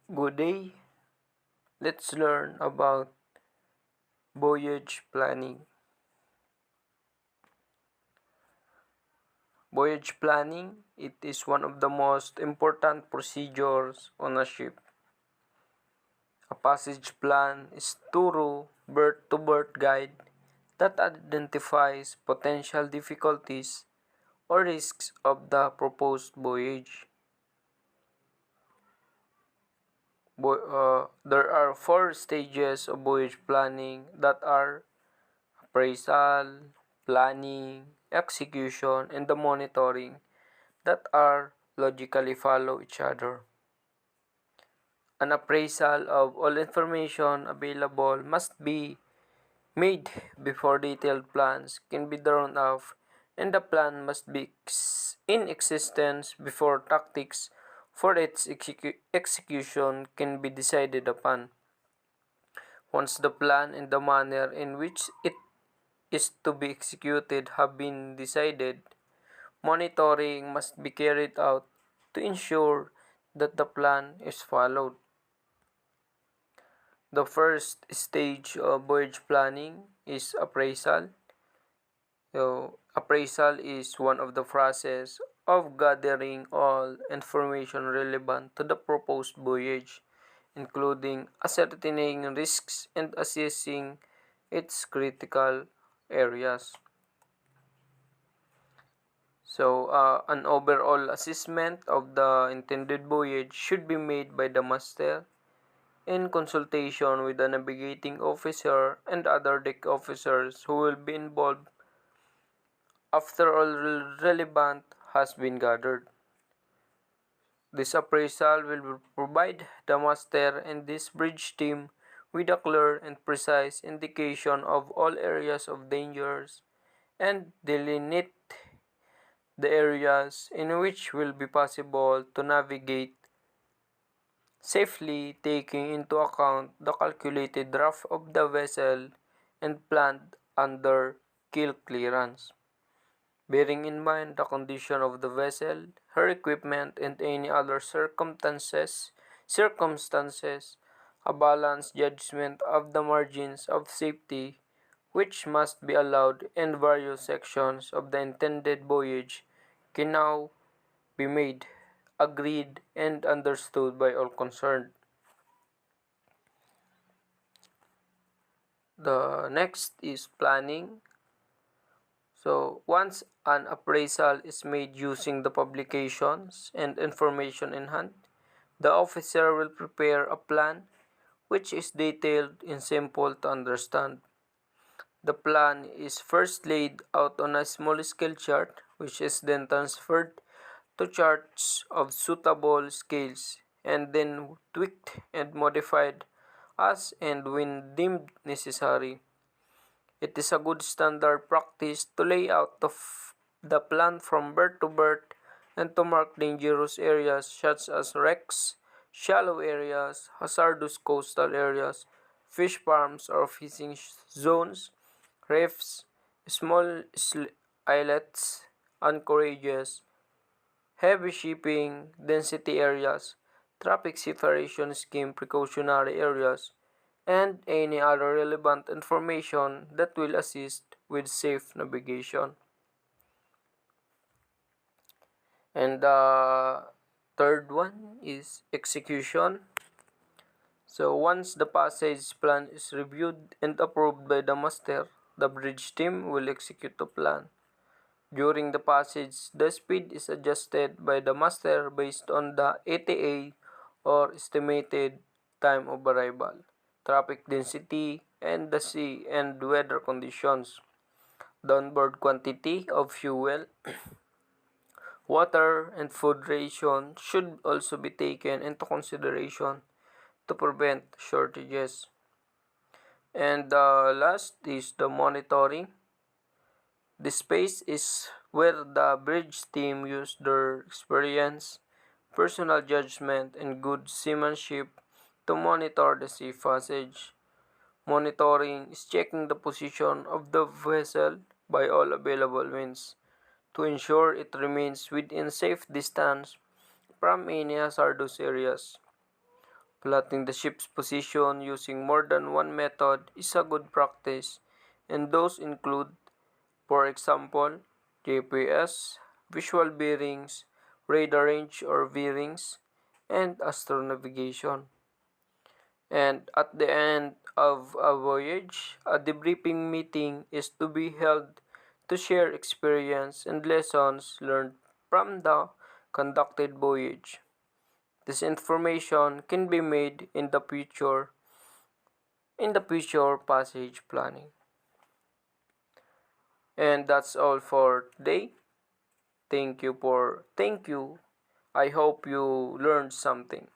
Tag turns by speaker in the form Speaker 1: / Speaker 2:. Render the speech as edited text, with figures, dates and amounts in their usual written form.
Speaker 1: Good day. Let's learn about voyage planning. Voyage planning, it is one of the most important procedures on a ship. A passage plan is thorough berth-to-berth guide that identifies potential difficulties or risks of the proposed voyage. There are four stages of voyage planning that are appraisal, planning, execution, and the monitoring that are logically follow each other. An appraisal of all information available must be made before detailed plans can be drawn up, and the plan must be in existence before tactics for its execution can be decided upon. Once the plan and the manner in which it is to be executed have been decided, monitoring must be carried out to ensure that the plan is followed. The first stage of voyage planning is appraisal. Appraisal is one of the process of gathering all information relevant to the proposed voyage, including ascertaining risks and assessing its critical areas. An overall assessment of the intended voyage should be made by the master in consultation with the navigating officer and other deck officers who will be involved after all relevant has been gathered. This appraisal will provide the master and this bridge team with a clear and precise indication of all areas of dangers and delineate the areas in which will be possible to navigate safely, taking into account the calculated draft of the vessel and planned under keel clearance. Bearing in mind the condition of the vessel, her equipment, and any other circumstances, a balanced judgment of the margins of safety which must be allowed in various sections of the intended voyage can now be made, agreed, and understood by all concerned. The next is planning. Once an appraisal is made using the publications and information in hand, the officer will prepare a plan which is detailed and simple to understand. The plan is first laid out on a small scale chart, which is then transferred to charts of suitable scales and then tweaked and modified as and when deemed necessary. It is a good standard practice to lay out the plan from berth to berth and to mark dangerous areas such as wrecks, shallow areas, hazardous coastal areas, fish farms or fishing zones, reefs, small islets, anchorages, heavy shipping, density areas, traffic separation scheme precautionary areas, and any other relevant information that will assist with safe navigation. And the third one is execution. Once the passage plan is reviewed and approved by the master, the bridge team will execute the plan. During the passage, the speed is adjusted by the master based on the ETA or estimated time of arrival, traffic density, and the sea and weather conditions. The onboard quantity of fuel, water, and food ration should also be taken into consideration to prevent shortages. And the last is the monitoring. The space is where the bridge team use their experience, personal judgment, and good seamanship to monitor the sea passage. Monitoring is checking the position of the vessel by all available means to ensure it remains within safe distance from any hazardous areas. Plotting the ship's position using more than one method is a good practice, and those include, for example, GPS, visual bearings, radar range or bearings, and astronavigation. And at the end of a voyage, a debriefing meeting is to be held to share experience and lessons learned from the conducted voyage. This information can be made in the future passage planning. And that's all for today. Thank you. I hope you learned something.